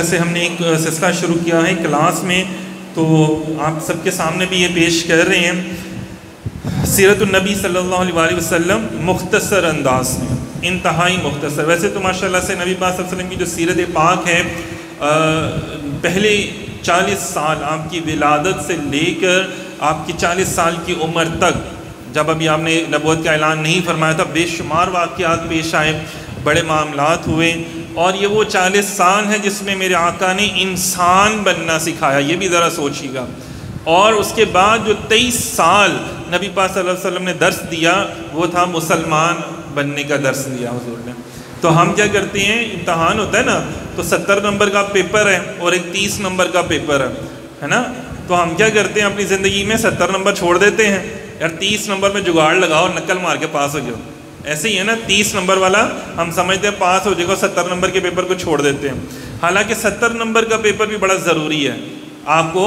سے ہم نے ایک سلسلہ شروع کیا ہے کلاس میں، تو آپ سب کے سامنے بھی یہ پیش کر رہے ہیں سیرت النبی صلی اللہ علیہ وسلم مختصر انداز میں، انتہائی مختصر۔ ویسے تو ماشاءاللہ سے نبی پاک صلی اللہ علیہ وسلم کی جو سیرت پاک ہے، پہلے 40 سال آپ کی ولادت سے لے کر آپ کی 40 سال کی عمر تک، جب ابھی آپ نے نبوت کا اعلان نہیں فرمایا تھا، بے شمار واقعات پیش آئے، بڑے معاملات ہوئے، اور یہ وہ 40 سال ہیں جس میں میرے آقا نے انسان بننا سکھایا، یہ بھی ذرا سوچیے گا۔ اور اس کے بعد جو 23 سال نبی پاک صلی اللہ علیہ وسلم نے درس دیا، وہ تھا مسلمان بننے کا درس دیا حضور نے۔ تو ہم کیا کرتے ہیں، امتحان ہوتا ہے نا، تو 70 نمبر کا پیپر ہے اور ایک 30 نمبر کا پیپر ہے نا، تو ہم کیا کرتے ہیں اپنی زندگی میں 70 نمبر چھوڑ دیتے ہیں، یار 30 نمبر میں جگاڑ لگاؤ، نکل مار کے پاس ہو جاؤ۔ ایسے ہی ہے نا، 30 نمبر والا ہم سمجھتے ہیں پاس ہو جائے گا، 70 نمبر کے پیپر کو چھوڑ دیتے ہیں۔ حالانکہ 70 نمبر کا پیپر بھی بڑا ضروری ہے آپ کو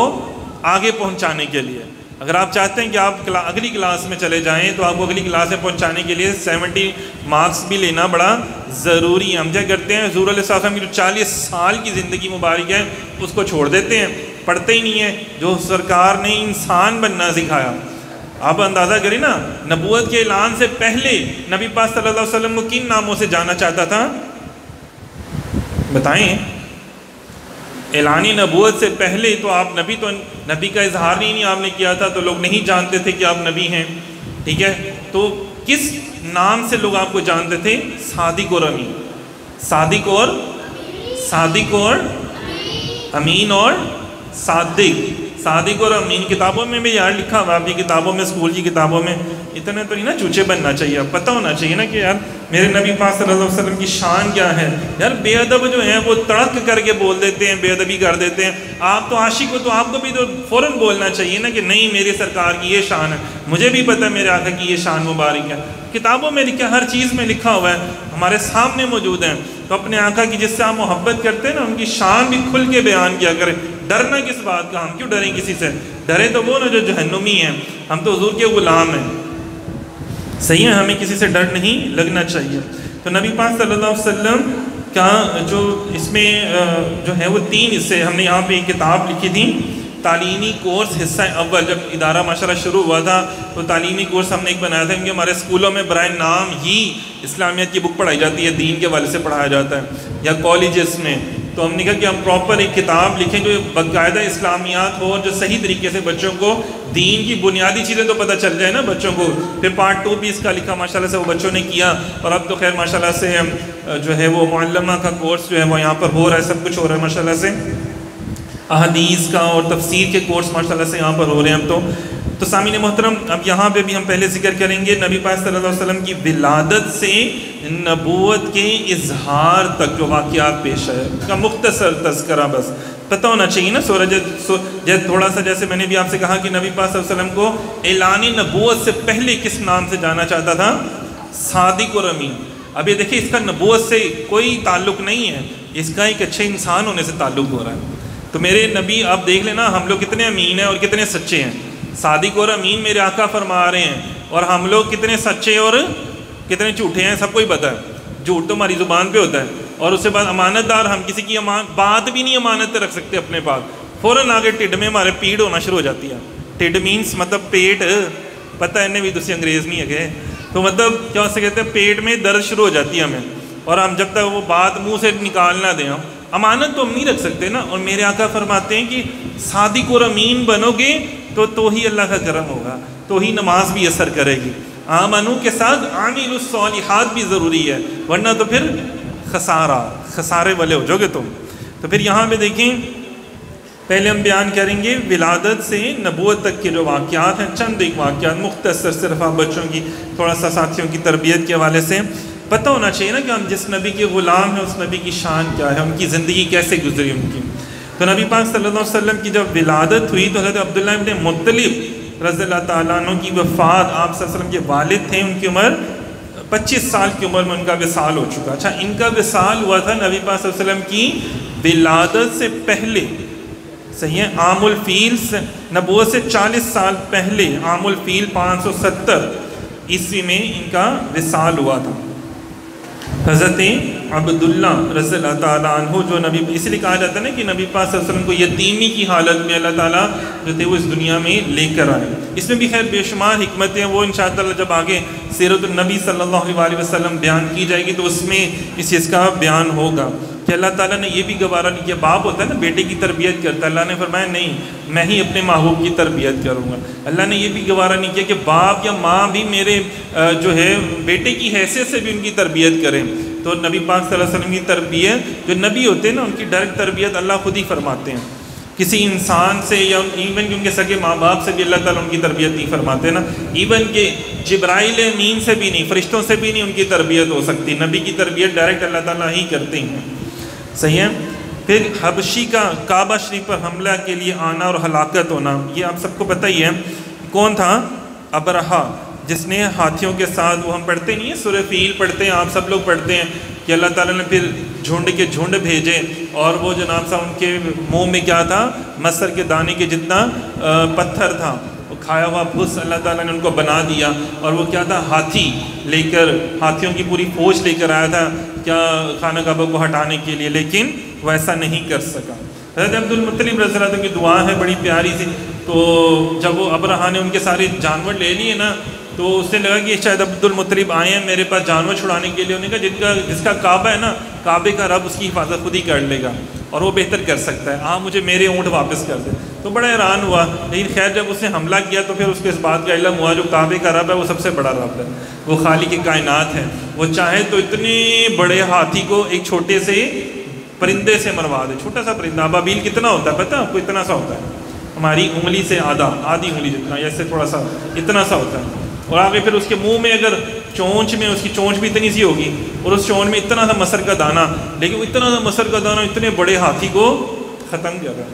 آگے پہنچانے کے لیے۔ اگر آپ چاہتے ہیں کہ آپ اگلی کلاس میں چلے جائیں، تو آپ کو اگلی کلاس میں پہنچانے کے لیے 70 مارکس بھی لینا بڑا ضروری ہے۔ ہم کیا کرتے ہیں، حضور علیہ السلام کی جو 40 سال کی زندگی مبارک ہے اس کو چھوڑ دیتے ہیں، پڑھتے ہی نہیں ہیں جو سرکار نے انسان بننا سکھایا۔ آپ اندازہ کریں نا، نبوت کے اعلان سے پہلے نبی پاک صلی اللہ علیہ وسلم کو کن ناموں سے جانا چاہتا تھا، بتائیں؟ اعلان نبوت سے پہلے تو آپ نبی کا اظہار ہی نہیں آپ نے کیا تھا، تو لوگ نہیں جانتے تھے کہ آپ نبی ہیں، ٹھیک ہے؟ تو کس نام سے لوگ آپ کو جانتے تھے؟ صادق اور امین، صادق اور امین اور صادق، صادق اور امین۔ کتابوں میں بھی یار لکھا ہوا، آپ کی کتابوں میں، اسکول کی کتابوں میں، اتنے تو نہیں نا چوچے بننا چاہیے، پتہ ہونا چاہیے نا کہ یار میرے نبی پاک صلی اللہ علیہ وسلم کی شان کیا ہے۔ یار بے ادب جو ہیں وہ تڑک کر کے بول دیتے ہیں، بے ادبی کر دیتے ہیں۔ آپ تو عاشق ہو، تو آپ کو بھی تو فوراً بولنا چاہیے نا کہ نہیں، میرے سرکار کی یہ شان ہے، مجھے بھی پتہ ہے میرے آقا کی یہ شان مبارک ہے۔ کتابوں میں لکھا، ہر چیز میں لکھا ہوا ہے، ہمارے سامنے موجود ہیں۔ تو اپنے آقا کی جس سے آپ محبت کرتے ہیں نا، ان کی شان بھی کھل کے بیان کیا کریں۔ ڈرنا کس بات کا، ہم کیوں ڈریں کسی سے؟ ڈرے تو وہ نا جو جہنمی ہیں، ہم تو حضور کے غلام ہیں، صحیح ہے، ہمیں کسی سے ڈر نہیں لگنا چاہیے۔ تو نبی پاک صلی اللہ علیہ وسلم کا جو اس میں جو ہے وہ 3 حصے، ہم نے یہاں پہ ایک کتاب لکھی تھی، تعلیمی کورس حصہ اول۔ جب ادارہ ماشاءاللہ شروع ہوا تھا تو تعلیمی کورس ہم نے ایک بنایا تھا، کیونکہ ہمارے اسکولوں میں برائے نام ہی اسلامیت کی بک پڑھائی جاتی ہے، دین کے حوالے سے پڑھایا جاتا ہے، یا کالجز میں۔ تو ہم نے کہا کہ ہم پراپر ایک کتاب لکھیں جو باقاعدہ اسلامیات ہو، جو صحیح طریقے سے بچوں کو دین کی بنیادی چیزیں تو پتہ چل جائے نا بچوں کو۔ پھر پارٹ 2 بھی اس کا لکھا ماشاءاللہ سے، وہ بچوں نے کیا، اور اب تو خیر ماشاءاللہ سے جو ہے وہ معلمہ کا کورس جو ہے وہ یہاں پر ہو رہا ہے، سب کچھ ہو رہا ہے ماشاءاللہ سے، احادیث کا اور تفسیر کے کورس ماشاءاللہ سے یہاں پر ہو رہے ہیں اب تو سامعین محترم، اب یہاں پہ بھی ہم پہلے ذکر کریں گے نبی پاک صلی اللہ علیہ وسلم کی ولادت سے نبوت کے اظہار تک جو واقعات پیش ہے کا مختصر تذکرہ، بس پتہ ہونا چاہیے نا۔ تھوڑا سا جیسے میں نے بھی آپ سے کہا کہ نبی پاک صلی اللہ علیہ وسلم کو اعلان نبوت سے پہلے کس نام سے جانا چاہتا تھا؟ صادق اور امین۔ اب یہ دیکھیں، اس کا نبوت سے کوئی تعلق نہیں ہے، اس کا ایک اچھے انسان ہونے سے تعلق ہو رہا ہے۔ تو میرے نبی آپ دیکھ لینا، ہم لوگ کتنے امین ہیں اور کتنے سچے ہیں۔ صادق اور امین میرے آقا فرما رہے ہیں، اور ہم لوگ کتنے سچے اور کتنے جھوٹے ہیں سب کو ہی پتہ ہے۔ جھوٹ تو ہماری زبان پہ ہوتا ہے، اور اس کے بعد امانت دار، ہم کسی کی بات بھی نہیں امانت رکھ سکتے اپنے پاس، فوراً آگے ٹھڈ میں ہمارے پیڑ ہونا شروع ہو جاتی ہے۔ ٹھڈ مینس مطلب پیٹ، پتہ ہے بھی تسی انگریز نہیں ہے گئے، تو مطلب کیا اسے کہتے ہیں، پیٹ میں درد شروع ہو جاتی ہے ہمیں، اور ہم جب تک وہ بات منہ سے نکال نہ دیں، امانت تو ہم نہیں رکھ سکتے نا۔ اور میرے آقا فرماتے ہیں کہ صادق اور امین بنو گے تو ہی اللہ کا کرم ہوگا، تو ہی نماز بھی اثر کرے گی۔ آمنو کے ساتھ عامل الصالحات بھی ضروری ہے، ورنہ تو پھر خسارے والے ہو جاؤ گے تم۔ تو پھر یہاں پہ دیکھیں، پہلے ہم بیان کریں گے ولادت سے نبوت تک کے جو واقعات ہیں، چند ایک واقعات مختصر، صرف آپ بچوں کی تھوڑا سا ساتھیوں کی تربیت کے حوالے سے پتہ ہونا چاہیے نا کہ ہم جس نبی کے غلام ہیں اس نبی کی شان کیا ہے، ان کی زندگی کیسے گزری ان کی۔ تو نبی پاک صلی اللہ علیہ وسلم کی جب ولادت ہوئی تو حضرت عبداللہ ابن مطلب رضی اللہ تعالیٰ عنہ کی وفات، آپ صلی اللہ علیہ وسلم کے والد تھے، ان کی عمر 25 سال کی عمر میں ان کا وصال ہو چکا۔ اچھا، ان کا وصال ہوا تھا نبی پاک صلی اللہ علیہ وسلم کی ولادت سے پہلے، صحیح ہے، عام الفیل سے، نبوت سے 40 سال پہلے، عام الفیل 570 عیسوی میں ان کا وصال ہوا تھا۔ حضرت عبداللہ رضی اللہ تعالیٰ عنہ جو نبی، اس لیے کہا جاتا ہے نا کہ نبی پاک صلی اللہ علیہ وسلم کو یتیمی کی حالت میں اللہ تعالیٰ جو تھے وہ اس دنیا میں لے کر آئے. اس میں بھی خیر بے شمار حکمتیں ہیں، وہ انشاءاللہ جب آگے سیرت النبی صلی اللہ علیہ وسلم بیان کی جائے گی تو اس میں اس چیز کا بیان ہوگا کہ اللہ تعالیٰ نے یہ بھی گوارا نہیں کیا. باپ ہوتا ہے نا بیٹے کی تربیت کرتا ہے، اللہ نے فرمایا نہیں میں ہی اپنے محبوب کی تربیت کروں گا. اللہ نے یہ بھی گوارا نہیں کیا کہ باپ یا ماں بھی میرے جو ہے بیٹے کی حیثیت سے بھی ان کی تربیت کریں. تو نبی پاک صلی اللہ علیہ وسلم کی تربیت، جو نبی ہوتے ہیں نا ان کی ڈائریکٹ تربیت اللہ خود ہی فرماتے ہیں. کسی انسان سے یا ایون کہ ان کے سگے ماں باپ سے بھی اللہ تعالیٰ ان کی تربیت نہیں فرماتے نا. ایون کہ جبرائیل امین سے بھی نہیں، فرشتوں سے بھی نہیں ان کی تربیت ہو سکتی. نبی کی تربیت ڈائریکٹ اللہ تعالیٰ ہی کرتے ہیں. صحیح ہے. پھر حبشی کا کعبہ شریف پر حملہ کے لیے آنا اور ہلاکت ہونا، یہ آپ سب کو پتہ ہی ہے. کون تھا؟ ابرہا، جس نے ہاتھیوں کے ساتھ، وہ ہم پڑھتے نہیں ہیں سورہ فیل پڑھتے ہیں، آپ سب لوگ پڑھتے ہیں کہ اللہ تعالیٰ نے پھر جھنڈ کے جھنڈ بھیجے اور وہ جناب صاحب ان کے منہ میں کیا تھا؟ مسر کے دانے کے جتنا پتھر تھا، وہ کھایا ہوا بھس اللہ تعالیٰ نے ان کو بنا دیا. اور وہ کیا تھا؟ ہاتھی لے کر، ہاتھیوں کی پوری فوج لے کر آیا تھا کیا خانہ کعبہ کو ہٹانے کے لیے، لیکن وہ ایسا نہیں کر سکا. حضرت عبدالمطلب رضی اللہ عنہ کی دعا ہے بڑی پیاری سی. تو جب وہ ابرہا نے ان کے سارے جانور لے لیے نا تو اس نے لگا کہ شاید عبدالمطلب آئے ہیں میرے پاس جانور چھڑانے کے لیے. انہوں نے کہا جس کا کعبہ ہے نا، کعبے کا رب اس کی حفاظت خود ہی کر لے گا اور وہ بہتر کر سکتا ہے. آپ مجھے میرے اونٹ واپس کر دیں. تو بڑا حیران ہوا، لیکن خیر جب اس نے حملہ کیا تو پھر اس کو اس بات کا علم ہوا جو کعبے کا رب ہے وہ سب سے بڑا رب ہے، وہ خالق کائنات ہے. وہ چاہے تو اتنے بڑے ہاتھی کو ایک چھوٹے سے پرندے سے مروا دے. چھوٹا سا پرندہ ابابیل کتنا ہوتا ہے پتہ آپ کو؟ اتنا سا ہوتا ہے، ہماری انگلی سے آدھی انگلی جتنا، ایسے تھوڑا سا اتنا سا ہوتا ہے. اور آگے پھر اس کے منہ میں اگر چونچ میں، اس کی چونچ بھی اتنی سی ہوگی اور اس چونچ میں اتنا سا مسر کا دانہ، لیکن اتنا سا مسر کا دانہ اتنے بڑے ہاتھی کو ختم کیا گیا.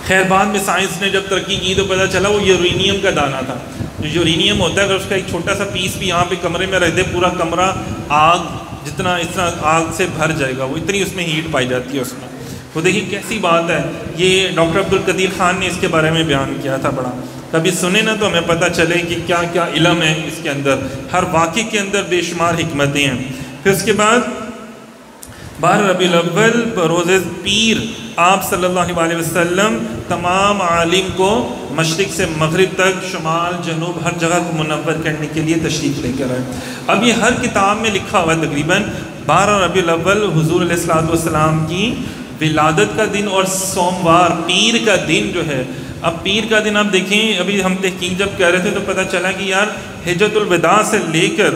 خیر بعد میں سائنس نے جب ترقی کی تو پتہ چلا وہ یورینیم کا دانہ تھا. جو یورینیم ہوتا ہے اگر اس کا ایک چھوٹا سا پیس بھی یہاں پہ کمرے میں رہ دے، پورا کمرہ آگ جتنا اس طرح آگ سے بھر جائے گا، وہ اتنی اس میں ہیٹ پائی جاتی ہے اس میں. وہ دیکھیے کیسی بات ہے. یہ ڈاکٹر عبدالقدیر خان نے اس کے بارے میں بیان کیا تھا بڑا. کبھی سنیں نا تو ہمیں پتہ چلے کہ کیا کیا علم ہے اس کے اندر. ہر واقعے کے اندر بے شمار حکمتیں ہیں. پھر اس کے بعد 12 ربیع الاول بروز پیر آپ صلی اللہ علیہ وسلم تمام عالم کو مشرق سے مغرب تک، شمال جنوب ہر جگہ کو منور کرنے کے لیے تشریف لے کر آئے. اب یہ ہر کتاب میں لکھا ہوا ہے تقریباً 12 ربیع الاول حضور علیہ الصلوۃ والسلام کی ولادت کا دن اور سوموار پیر کا دن جو ہے. اب پیر کا دن آپ دیکھیں، ابھی ہم تحقیق جب کہہ رہے تھے تو پتہ چلا کہ یار حجۃ الوداع سے لے کر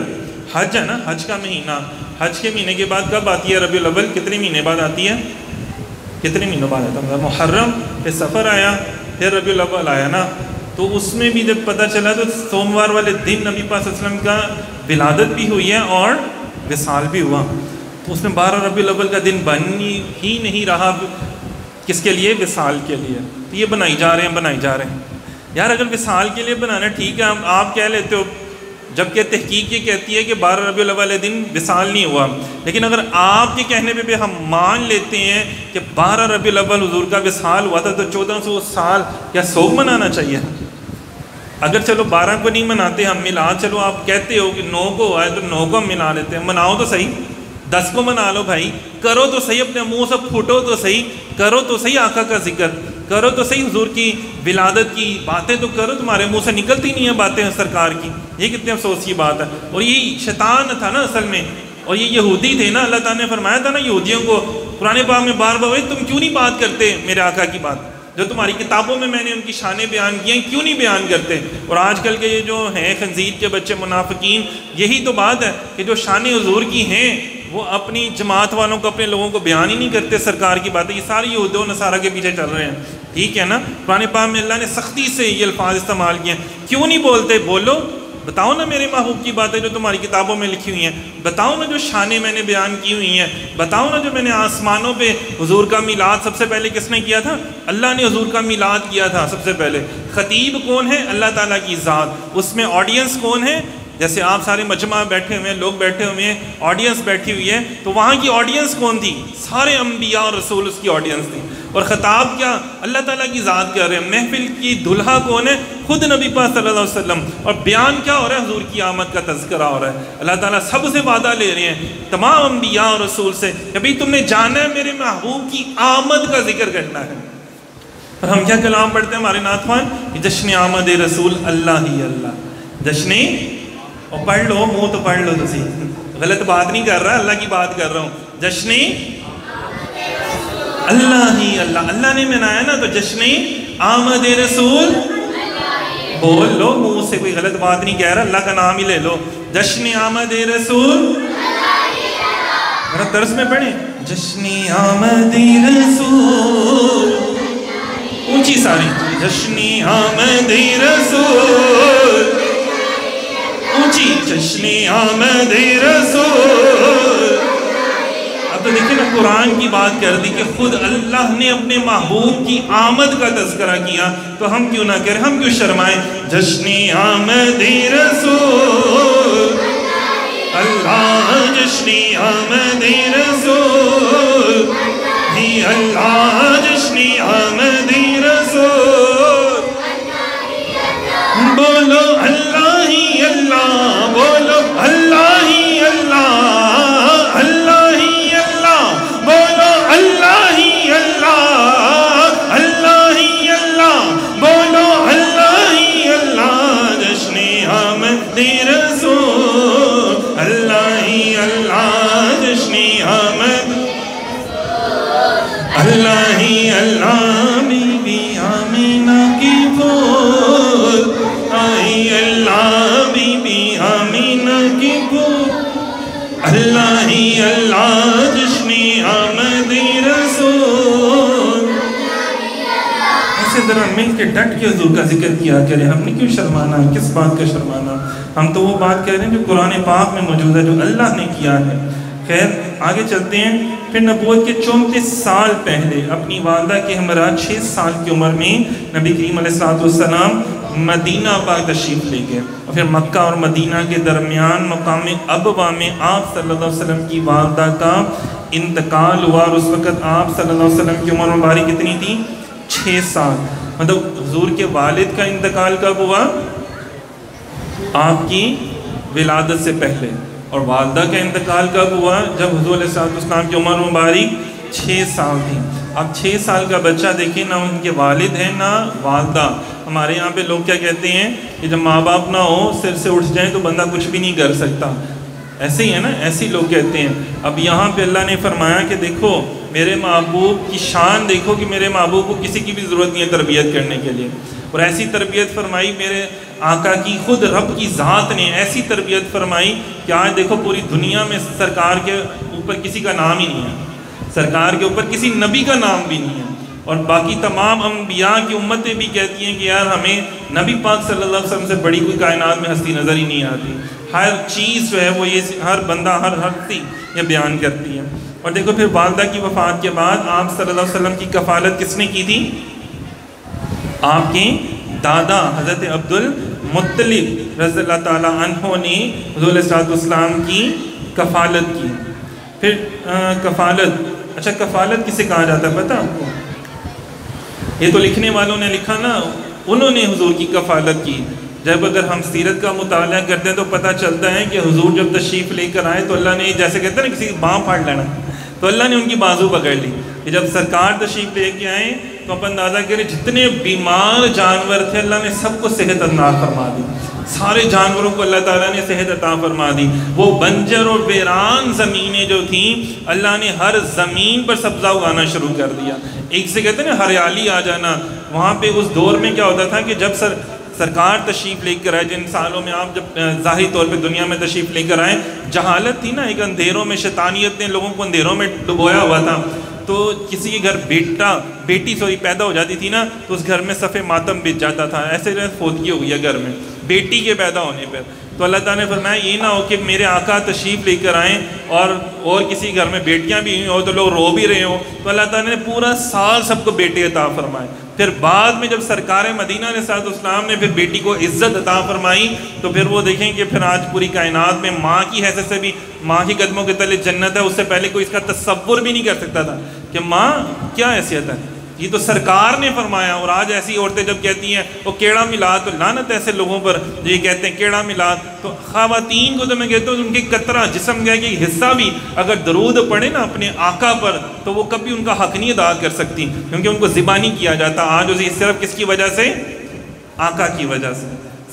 حج ہے نا، حج کا مہینہ، حج کے مہینے کے بعد کب آتی ہے ربیع الاول؟ کتنے مہینے بعد آتی ہے؟ کتنے مہینوں بعد آتا ہے؟ محرم، پھر سفر آیا، پھر ربیع الاول آیا نا. تو اس میں بھی جب پتہ چلا تو سوموار والے دن نبی پاک صلی اللہ علیہ وسلم کا ولادت بھی ہوئی ہے اور وصال بھی ہوا. تو اس میں 12 ربیع الاول کا دن بن ہی نہیں رہا. کس کے لیے؟ وصال کے لیے. تو یہ بنائی جا رہے ہیں. یار اگر وصال کے لیے بنانا ٹھیک ہے، آپ کہہ لیتے ہو، جبکہ تحقیق یہ کہتی ہے کہ 12 ربیع الاول دن وصال نہیں ہوا. لیکن اگر آپ کے کہنے پہ بھی ہم مان لیتے ہیں کہ 12 ربیع الاول حضور کا وصال ہوا تھا تو 1400 سال یا 100 منانا چاہیے. اگر چلو 12 کو نہیں مناتے ہم میلاد، چلو آپ کہتے ہو کہ 9 کو ہوا ہے تو 9 کو ہم منا لیتے ہیں. مناؤ تو صحیح، 10 کو منا لو بھائی، کرو تو صحیح، اپنے منہ سے پھوٹو تو صحیح، کرو تو صحیح آقا کا ذکر، کرو تو صحیح حضور کی ولادت کی باتیں تو کرو. تمہارے منہ سے نکلتی نہیں ہیں باتیں سرکار کی. یہ کتنے افسوس کی بات ہے. اور یہ شیطان تھا نا اصل میں، اور یہ یہودی تھے نا. اللہ تعالیٰ نے فرمایا تھا نا یہودیوں کو قرآن پاک میں بار بار، تم کیوں نہیں بات کرتے میرے آقا کی بات جو تمہاری کتابوں میں نے ان کی شانیں بیان کی ہیں، کیوں نہیں بیان کرتے؟ اور آج کل کے یہ جو ہیں خنزیر کے بچے منافقین، یہی تو بات ہے کہ جو شانیں حضور کی ہیں وہ اپنی جماعت والوں کو، اپنے لوگوں کو بیان ہی نہیں کرتے سرکار کی باتیں. یہ ساری یہود و نصارہ کے پیچھے چل رہے ہیں. ٹھیک ہے نا. قرآن پاک میں اللہ نے سختی سے یہ الفاظ استعمال کیے ہیں. کیوں نہیں بولتے؟ بولو، بتاؤ نا میرے محبوب کی باتیں جو تمہاری کتابوں میں لکھی ہوئی ہیں. بتاؤ نا جو شانیں میں نے بیان کی ہوئی ہیں. بتاؤ نا جو میں نے آسمانوں پہ حضور کا میلاد سب سے پہلے کس نے کیا تھا؟ اللہ نے حضور کا میلاد کیا تھا سب سے پہلے. خطیب کون ہے؟ اللہ تعالیٰ کی ذات. اس میں آڈینس کون ہے؟ جیسے آپ سارے مجمع بیٹھے ہوئے ہیں، لوگ بیٹھے ہوئے ہیں، آڈینس بیٹھی ہوئی ہے، تو وہاں کی آڈینس کون تھی؟ سارے انبیاء اور رسول اس کی آڈینس تھی. اور خطاب کیا؟ اللہ تعالیٰ کی ذات کر رہے ہیں. محفل کی دلہا کون ہے؟ خود نبی پاک صلی اللہ علیہ وسلم. اور بیان کیا ہو رہا ہے؟ حضور کی آمد کا تذکرہ ہو رہا ہے. اللہ تعالیٰ سب سے وعدہ لے رہے ہیں تمام انبیاء اور رسول سے کہ بھئی تم نے جانا ہے میرے محبوب کی آمد کا ذکر کرنا ہے. اور ہم کیا کلام پڑھتے ہیں ہمارے نعت خوان؟ جشن آمد رسول اللہ ہی اللہ. جشن، اور پڑھ لو، منہ تو پڑھ لو، تسی غلط بات نہیں کر رہا، اللہ کی بات کر رہا ہوں. جشن اللہ ہی اللہ، اللہ نے منایا نا، تو جشن آمد رسول بول لو، منہ سے کوئی غلط بات نہیں کہہ رہا، اللہ کا نام ہی لے لو. جشن آمد رسول، میرا طرز میں پڑھیں، جشن آمد رسول، اونچی ساری، جشن آمد رسول، اونچی، جشن آمد رسول. اب تو دیکھیں نا قرآن کی بات کر دی کہ خود اللہ نے اپنے محبوب کی آمد کا تذکرہ کیا، تو ہم کیوں نہ کریں، ہم کیوں شرمائیں؟ جشن آمد رسول اللہ، جشن آمد رسول ہی اللہ، جشن آمد رسول. بولو اللہ ہی اللہ، بولو اللہ ہی اللہ، اللہ ہی اللہ، بولو اللہ ہی اللہ، اللہ ہی اللہ، بولو اللہ ہی اللہ. جشن آمد رسول اللہ ہی اللہ، جشن آمد اللہ ہی اللہ. بی بی آمینہ کی پھول آئی اللہ، بی بی آمینہ کی پھول اللہ ہی اللہ، جشن آمد رسول. ایسے ذرا مل کے ڈٹ کے حضور کا ذکر کیا کرے. ہم نے کیوں شرمانا؟ کس بات کا شرمانا؟ ہم تو وہ بات کہہ رہے ہیں جو قرآن پاک میں موجود ہے، جو اللہ نے کیا ہے. خیر آگے چلتے ہیں. پھر نبوت کے 34 سال پہلے اپنی والدہ کے ہمراہ 6 سال کی عمر میں نبی کریم علیہ السلام مدینہ پاک تشریف لے گئے. اور پھر مکہ اور مدینہ کے درمیان مقام ابوا میں آپ صلی اللہ علیہ وسلم کی والدہ کا انتقال ہوا. اور اس وقت آپ صلی اللہ علیہ وسلم کی عمر مبارک کتنی تھی؟ 6 سال. مطلب حضور کے والد کا انتقال کب ہوا؟ آپ کی ولادت سے پہلے. اور والدہ کا انتقال کب ہوا؟ جب حضور علیہ السلام کی عمر مبارک 6 سال تھی. اب 6 سال کا بچہ دیکھیں، نہ ان کے والد ہیں نہ والدہ. ہمارے یہاں پہ لوگ کیا کہتے ہیں کہ جب ماں باپ نہ ہو، سر سے اٹھ جائیں تو بندہ کچھ بھی نہیں کر سکتا. ایسے ہی ہے نا، ایسے ہی لوگ کہتے ہیں. اب یہاں پہ اللہ نے فرمایا کہ دیکھو میرے محبوب کی شان دیکھو کہ میرے محبوب کو کسی کی بھی ضرورت نہیں ہے تربیت کرنے کے لیے. اور ایسی تربیت فرمائی میرے آقا کی، خود رب کی ذات نے ایسی تربیت فرمائی کہ آج دیکھو پوری دنیا میں سرکار کے اوپر کسی کا نام ہی نہیں ہے، سرکار کے اوپر کسی نبی کا نام بھی نہیں ہے. اور باقی تمام انبیاء کی امتیں بھی کہتی ہیں کہ یار ہمیں نبی پاک صلی اللہ علیہ وسلم سے بڑی کوئی کائنات میں ہستی نظر ہی نہیں آتی. ہر چیز جو ہے وہ یہ ہر بندہ ہر ہستی یہ بیان کرتی ہے. اور دیکھو پھر والدہ کی وفات کے بعد آپ صلی اللہ علیہ وسلم کی کفالت کس نے کی تھی؟ آپ کے دادا حضرت عبد المطلب رضی اللہ تعالیٰ عنہ نے حضور علیہ السلام کی کفالت کی. پھر کفالت، اچھا کفالت کسے کہا جاتا ہے پتہ آپ کو؟ یہ تو لکھنے والوں نے لکھا نا، انہوں نے حضور کی کفالت کی. جب اگر ہم سیرت کا مطالعہ کرتے ہیں تو پتہ چلتا ہے کہ حضور جب تشریف لے کر آئے تو اللہ نے، جیسے کہتے ہیں نا کسی کی باں پھاڑ لینا، تو اللہ نے ان کی بازو پکڑ لی. کہ جب سرکار تشریف لے کے آئیں تو آپ اندازہ کریں جتنے بیمار جانور تھے اللہ نے سب کو صحت عطا فرما دی. سارے جانوروں کو اللہ تعالیٰ نے صحت عطا فرما دی. وہ بنجر اور ویران زمینیں جو تھیں اللہ نے ہر زمین پر سبزہ اگانا شروع کر دیا. ایک سے کہتے ہیں نا ہریالی آ جانا. وہاں پہ اس دور میں کیا ہوتا تھا کہ جب سرکار تشریف لے کر آئے، جن سالوں میں آپ جب ظاہری طور پہ دنیا میں تشریف لے کر آئے، جہالت تھی نا، ایک اندھیروں میں شیطانیت نے لوگوں کو اندھیروں میں ڈبویا ہوا تھا. تو کسی کے گھر بیٹی پیدا ہو جاتی تھی نا تو اس گھر میں صف ماتم بچ جاتا تھا. ایسے فوتگی ہو گئی ہے گھر میں بیٹی کے پیدا ہونے پر. تو اللہ تعالیٰ نے فرمایا یہ نہ ہو کہ میرے آقا تشریف لے کر آئیں اور کسی گھر میں بیٹیاں بھی ہوں تو لوگ رو بھی رہے ہوں، تو اللہ تعالیٰ نے پورا سال سب کو بیٹے عطا فرمائے۔ پھر بعد میں جب سرکار مدینہ علیہ الصلوۃ والسلام نے پھر بیٹی کو عزت عطا فرمائی تو پھر وہ دیکھیں کہ پھر آج پوری کائنات میں ماں کی حیثیت سے بھی، ماں کی قدموں کے تلے جنت ہے، اس سے پہلے کوئی اس کا تصور بھی نہیں کر سکتا تھا کہ ماں کیا حیثیت ہے، یہ تو سرکار نے فرمایا۔ اور آج ایسی عورتیں جب کہتی ہیں وہ کیڑا میلاد، تو لعنت ایسے لوگوں پر جو یہ کہتے ہیں کیڑا میلاد۔ تو خواتین کو تو میں کہتا ہوں ان کے قطرہ جسم کا ایک حصہ بھی اگر درود پڑھے نا اپنے آقا پر تو وہ کبھی ان کا حق نہیں ادا کر سکتی، کیونکہ ان کو ذبح نہیں کیا جاتا۔ آج اسے صرف کس کی وجہ سے؟ آقا کی وجہ سے،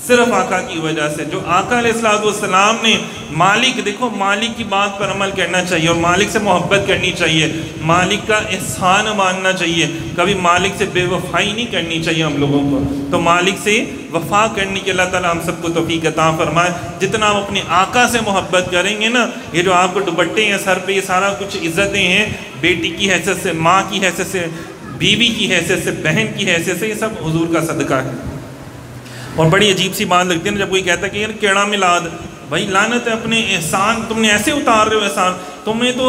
صرف آقا کی وجہ سے۔ جو آقا علیہ السلام نے مالک، دیکھو مالک کی بات پر عمل کرنا چاہیے اور مالک سے محبت کرنی چاہیے، مالک کا احسان ماننا چاہیے، کبھی مالک سے بے وفائی نہیں کرنی چاہیے ہم لوگوں کو۔ تو مالک سے وفا کرنے کی اللہ تعالیٰ ہم سب کو توفیق عطا فرمائے۔ جتنا ہم اپنے آقا سے محبت کریں گے نا، یہ جو آپ کو دوپٹے ہیں سر پہ، یہ سارا کچھ عزتیں ہیں، بیٹی کی حیثیت سے، ماں کی حیثیت سے، بیوی کی حیثیت سے، بہن کی حیثیت سے، یہ سب حضور کا صدقہ ہے۔ اور بڑی عجیب سی بات لگتی ہے نا جب کوئی کہتا ہے کہ یار کیڑا میلاد، بھائی لعنت ہے، اپنے احسان تم نے ایسے اتار رہے ہو احسان، تمہیں تو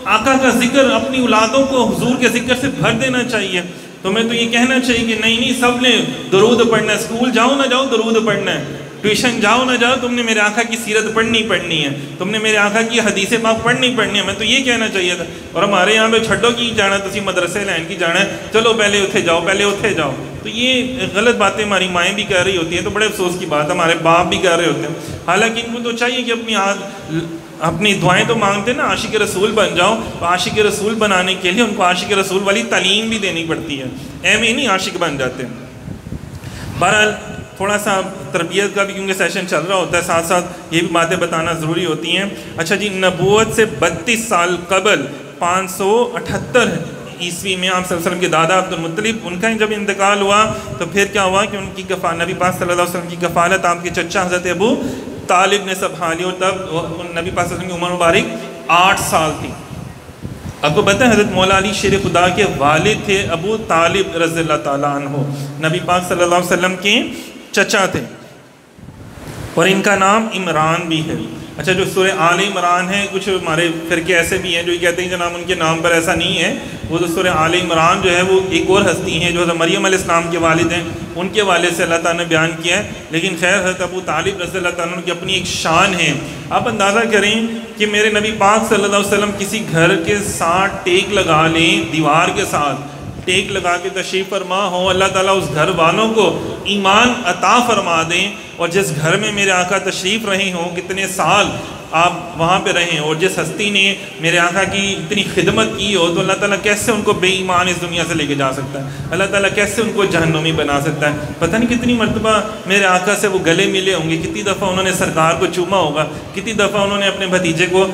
آقا کا ذکر اپنی اولادوں کو حضور کے ذکر سے بھر دینا چاہیے، تمہیں تو یہ کہنا چاہیے کہ نہیں سب نے درود پڑھنا ہے، اسکول جاؤ نہ جاؤ درود پڑھنا ہے، ٹیوشن جاؤ نہ جاؤ تم نے میرے آقا کی سیرت پڑھنی ہے، تم نے میرے آقا کی حدیث پاک پڑھنی ہے، میں تو یہ کہنا چاہیے تھا۔ اور ہمارے یہاں پہ چھڈو کی جانا، تسی مدرسے لین کی جانا ہے، چلو پہلے اتھے جاؤ۔ تو یہ غلط باتیں ہماری مائیں بھی کہہ رہی ہوتی ہیں، تو بڑے افسوس کی بات ہے، ہمارے باپ بھی کہہ رہے ہوتے ہیں۔ حالانکہ ان کو تو چاہیے کہ اپنی دعائیں تو مانگتے نا عاشق رسول بن جاؤ، تو عاشق رسول بنانے کے لیے ان کو عاشق رسول والی تعلیم بھی دینی پڑتی ہے، ایویں نہیں عاشق بن جاتے۔ بہرحال تھوڑا سا تربیت کا بھی کیونکہ سیشن چل رہا ہوتا ہے، ساتھ ساتھ یہ بھی باتیں بتانا ضروری ہوتی ہیں۔ اچھا جی، نبوت سے 32 سال قبل 578 عیسوی میں آپ صلی اللہ علیہ وسلم کے دادا عبد المطلب، ان کا جب انتقال ہوا تو پھر کیا ہوا کہ ان کی نبی پاک صلی اللہ علیہ وسلم کی کفالت آپ کے چچا حضرت ابو طالب نے سنبھالی، اور تب نبی پاک صلی اللہ علیہ وسلم کی عمر مبارک 8 سال تھی۔ آپ کو پتہ ہے حضرت مولا علی شیر خدا کے والد تھے ابو طالب رضی اللہ تعالیٰ عنہ، نبی پاک صلی اللہ علیہ وسلم کے چچا تھے، اور ان کا نام عمران بھی ہے۔ اچھا، جو سورہ آل عمران ہے، کچھ ہمارے فرقے ایسے بھی ہیں جو یہ کہتے ہیں جناب ان کے نام پر ایسا نہیں ہے، وہ جو سورہ آل عمران جو ہے وہ ایک اور ہستی ہیں جو حضرت مریم علیہ السلام کے والد ہیں، ان کے والد سے اللہ تعالیٰ نے بیان کیا ہے۔ لیکن خیر حضرت ابو طالب رضی اللہ تعالیٰ عنہ کی اپنی ایک شان ہے۔ آپ اندازہ کریں کہ میرے نبی پاک صلی اللہ علیہ وسلم کسی گھر کے ساتھ ٹیک لگا لیں، دیوار کے ساتھ ٹیک لگا کے تشریف فرما ہوں، اللہ تعالیٰ اس گھر والوں کو ایمان عطا فرما دیں، اور جس گھر میں میرے آقا تشریف رہے ہوں، کتنے سال آپ وہاں پہ رہیں، اور جس ہستی نے میرے آقا کی اتنی خدمت کی ہو، تو اللہ تعالیٰ کیسے ان کو بے ایمان اس دنیا سے لے کے جا سکتا ہے، اللہ تعالیٰ کیسے ان کو جہنمی بنا سکتا ہے۔ پتہ نہیں کتنی مرتبہ میرے آقا سے وہ گلے ملے ہوں گے، کتنی دفعہ انہوں نے سرکار کو چوما ہوگا، کتنی دفعہ انہوں نے اپنے بھتیجے کو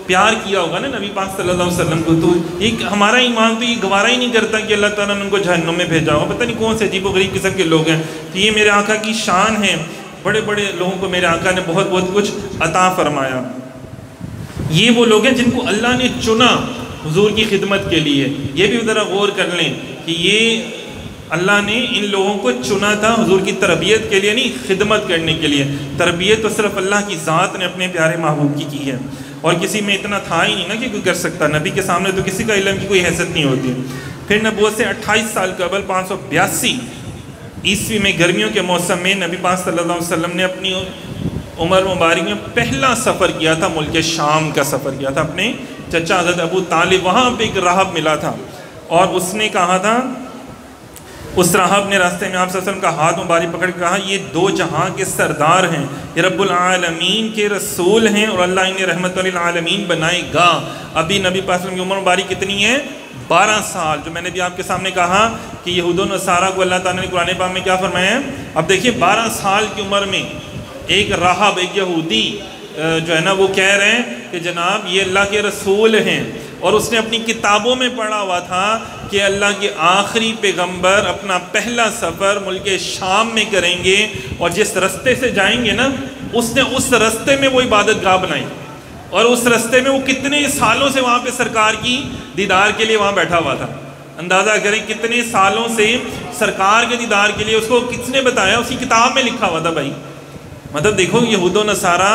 پیار کیا ہوگا نا نبی پاک صلی اللہ علیہ وسلم کو۔ تو ایک ہمارا ایمان تو یہ گوارا ہی نہیں کرتا کہ اللہ تعالیٰ نے ان کو جہنم میں بھیجا ہو، پتہ نہیں کون سے عجیب و غریب قسم کے لوگ ہیں۔ تو یہ میرے آقا کی شان ہے، بڑے بڑے لوگوں کو میرے آقا نے بہت بہت کچھ عطا فرمایا۔ یہ وہ لوگ ہیں جن کو اللہ نے چنا حضور کی خدمت کے لیے۔ یہ بھی ذرا غور کر لیں کہ یہ اللہ نے ان لوگوں کو چنا تھا حضور کی تربیت کے لیے نہیں، خدمت کرنے کے لیے۔ تربیت تو صرف اللہ کی ذات نے اپنے پیارے محبوب کی ہے، اور کسی میں اتنا تھا ہی نہیں نا کہ کوئی کر سکتا، نبی کے سامنے تو کسی کا علم کی کوئی حیثیت نہیں ہوتی۔ پھر نبوت سے 28 سال قبل 582 عیسوی میں گرمیوں کے موسم میں نبی پاک صلی اللہ علیہ وسلم نے اپنی عمر مبارک میں پہلا سفر کیا تھا، ملک شام کا سفر کیا تھا اپنے چچا حضرت ابو طالب۔ وہاں پہ ایک راہب ملا تھا، اور اس نے کہا تھا، اس راہب نے راستے میں آپ صلی اللہ علیہ وسلم کا ہاتھ مبارک پکڑ کے کہا، یہ دو جہاں کے سردار ہیں، یہ رب العالمین کے رسول ہیں، اور اللہ انہیں رحمت للعالمین بنائے گا۔ ابھی نبی پاک صلی اللہ علیہ وسلم کی عمر مبارک کتنی ہے؟ 12 سال، جو میں نے بھی آپ کے سامنے کہا کہ یہود و نصارہ کو اللہ تعالیٰ نے قرآن پاک میں کیا فرمایا ہے۔ اب دیکھیے 12 سال کی عمر میں ایک راہب، ایک یہودی جو ہے نا وہ کہہ رہے ہیں کہ جناب یہ اللہ کے رسول ہیں، اور اس نے اپنی کتابوں میں پڑھا ہوا تھا کہ اللہ کے آخری پیغمبر اپنا پہلا سفر ملک شام میں کریں گے، اور جس رستے سے جائیں گے نا اس نے اس رستے میں وہ عبادت گاہ بنائی، اور اس رستے میں وہ کتنے سالوں سے وہاں پہ سرکار کی دیدار کے لیے وہاں بیٹھا ہوا تھا۔ اندازہ کریں کتنے سالوں سے سرکار کے دیدار کے لیے، اس کو کس نے بتایا؟ اس کی کتاب میں لکھا ہوا تھا بھائی، مطلب دیکھو یہود و نصارہ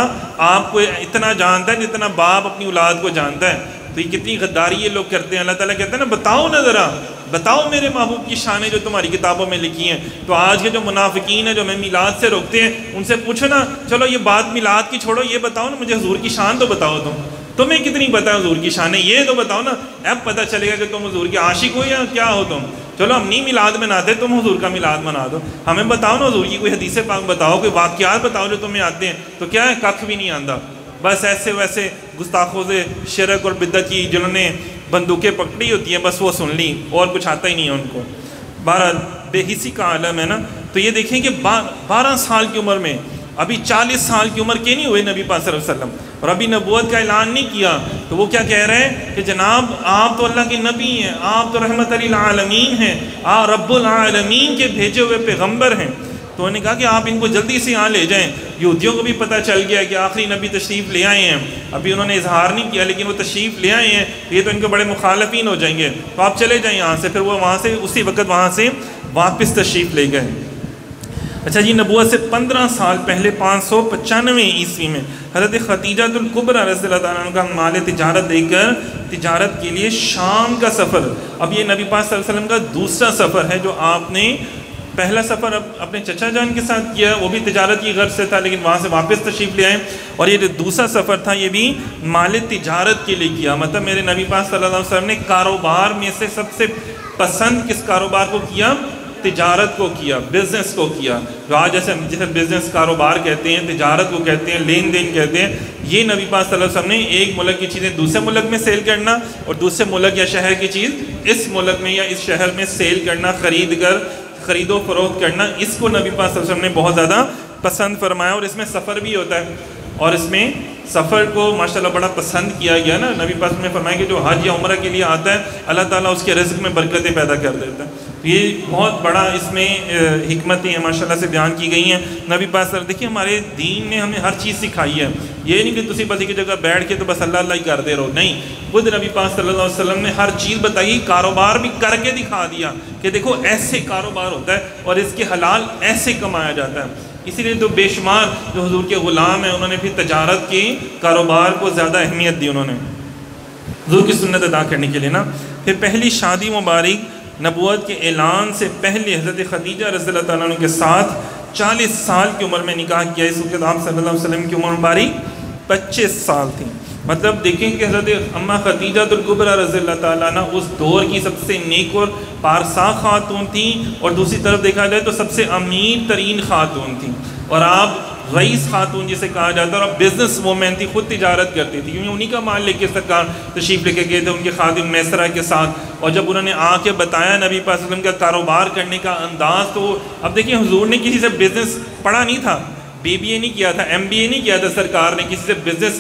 آپ کو اتنا جانتا ہے جتنا باپ اپنی اولاد کو جانتا ہے. تو یہ کتنی غداری یہ لوگ کرتے ہیں. اللہ تعالیٰ کہتے ہیں نا بتاؤ نا ذرا، بتاؤ میرے محبوب کی شانیں جو تمہاری کتابوں میں لکھی ہیں. تو آج کے جو منافقین ہیں جو ہمیں میلاد سے روکتے ہیں ان سے پوچھو نا، چلو یہ بات میلاد کی چھوڑو، یہ بتاؤ نا مجھے حضور کی شان تو بتاؤ. تمہیں کتنی پتہ ہے حضور کی شانیں، یہ تو بتاؤ نا. اب پتہ چلے گا کہ تم حضور کے عاشق ہو یا کیا ہو تم. چلو ہم نہیں میلاد مناتے، تم حضور کا میلاد منا دو. ہمیں بتاؤ نا حضور کی کوئی حدیث پاک بتاؤ، کوئی واقعات بتاؤ جو تمہیں آتے ہیں. تو کیا ہے، ککھ بھی نہیں آتا. بس ایسے ویسے گستاخوں سے شرک اور بدعت کی جنہوں نے بندوقیں پکڑی ہوتی ہیں بس وہ سن لی، اور کچھ آتا ہی نہیں ہے ان کو. بہرحال بے حسی کا عالم ہے نا. تو یہ دیکھیں کہ 12 سال کی عمر میں، ابھی 40 سال کی عمر کے نہیں ہوئے نبی پاک صلی اللہ علیہ وسلم، اور ابھی نبوت کا اعلان نہیں کیا. تو وہ کیا کہہ رہے ہیں کہ جناب آپ تو اللہ کے نبی ہیں، آپ تو رحمت للعالمین ہیں، آپ رب العالمین کے بھیجے ہوئے پیغمبر ہیں. تو انہوں نے کہا کہ آپ ان کو جلدی سے یہاں لے جائیں. یہودیوں کو بھی پتہ چل گیا کہ آخری نبی تشریف لے آئے ہیں. ابھی انہوں نے اظہار نہیں کیا لیکن وہ تشریف لے آئے ہیں، یہ تو ان کے بڑے مخالفین ہو جائیں گے، تو آپ چلے جائیں یہاں سے. پھر وہ وہاں سے اسی وقت وہاں سے واپس تشریف لے گئے. اچھا جی، نبوت سے 15 سال پہلے 595 عیسوی میں حضرت خدیجہ الکبریٰ رضی اللہ تعالیٰ عنہ کا مال تجارت دے کر تجارت کے لیے شام کا سفر. اب یہ نبی پاک صلی اللہ علیہ وسلم کا دوسرا سفر ہے. جو آپ نے پہلا سفر اپنے چچا جان کے ساتھ کیا وہ بھی تجارت کی غرض سے تھا، لیکن وہاں سے واپس تشریف لے آئے. اور یہ جو دوسرا سفر تھا یہ بھی مال تجارت کے لیے کیا. مطلب میرے نبی پاک صلی اللہ علیہ وسلم نے کاروبار میں سے سب سے پسند کس کاروبار کو کیا؟ تجارت کو کیا، بزنس کو کیا. جو آج جیسے بزنس کاروبار کہتے ہیں، تجارت کو کہتے ہیں، لین دین کہتے ہیں. یہ نبی پاک صلی اللہ علیہ وسلم نے ایک ملک کی چیزیں دوسرے ملک میں سیل کرنا، اور دوسرے ملک یا شہر کی چیز اس ملک میں یا اس شہر میں سیل کرنا، خرید و فروخت کرنا، اس کو نبی پاک صلی اللہ علیہ وسلم نے بہت زیادہ پسند فرمایا. اور اس میں سفر بھی ہوتا ہے، اور اس میں سفر کو ماشاءاللہ بڑا پسند کیا گیا نا. نبی پاک نے فرمایا کہ جو حج یا عمرہ کے لیے آتا ہے اللہ تعالیٰ اس کے رزق میں برکتیں پیدا کر دیتا ہے. یہ بہت بڑا اس میں حکمتیں ہیں ماشاءاللہ سے بیان کی گئی ہیں. نبی پاک صلی اللہ علیہ وسلم، دیکھیے ہمارے دین نے ہمیں ہر چیز سکھائی ہے. یہ نہیں کہ تسی بس ایک جگہ بیٹھ کے تو بس اللہ اللہ ہی کرتے رہو، نہیں. خود نبی پاک صلی اللہ علیہ وسلم نے ہر چیز بتائی، کاروبار بھی کر کے دکھا دیا کہ دیکھو ایسے کاروبار ہوتا ہے اور اس کے حلال ایسے کمایا جاتا ہے. اسی لیے تو بے شمار جو حضور کے غلام ہیں انہوں نے پھر تجارت کی کاروبار کو زیادہ اہمیت دی انہوں نے حضور کی سنت ادا کرنے کے لیے نا. پھر پہلی شادی مبارک نبوت کے اعلان سے پہلے حضرت خدیجہ رضی اللہ تعالیٰ عنہ کے ساتھ 40 سال کی عمر میں نکاح کیا. اس وقت آپ صلی اللہ علیہ وسلم کی عمر مبارک 25 سال تھی. مطلب دیکھیں کہ حضرت اماں خدیجہ الکبریٰ رضی اللہ تعالیٰ عنہ اس دور کی سب سے نیک اور پارسا خاتون تھیں، اور دوسری طرف دیکھا جائے تو سب سے امیر ترین خاتون تھیں. اور آپ رئیس خاتون جسے کہا جاتا ہے، اور بزنس وومن تھی، خود تجارت کرتی تھی. کیونکہ انہی کا مال لے کے سرکار تشریف لے کے گئے تھے ان کے خادم میسرہ کے ساتھ. اور جب انہوں نے آ کے بتایا نبی پاک صلی اللہ علیہ وسلم کا کاروبار کرنے کا انداز، تو اب دیکھیں حضور نے کسی سے بزنس پڑھا نہیں تھا، BBA نہیں کیا تھا، MBA نہیں کیا تھا، سرکار نے کسی سے بزنس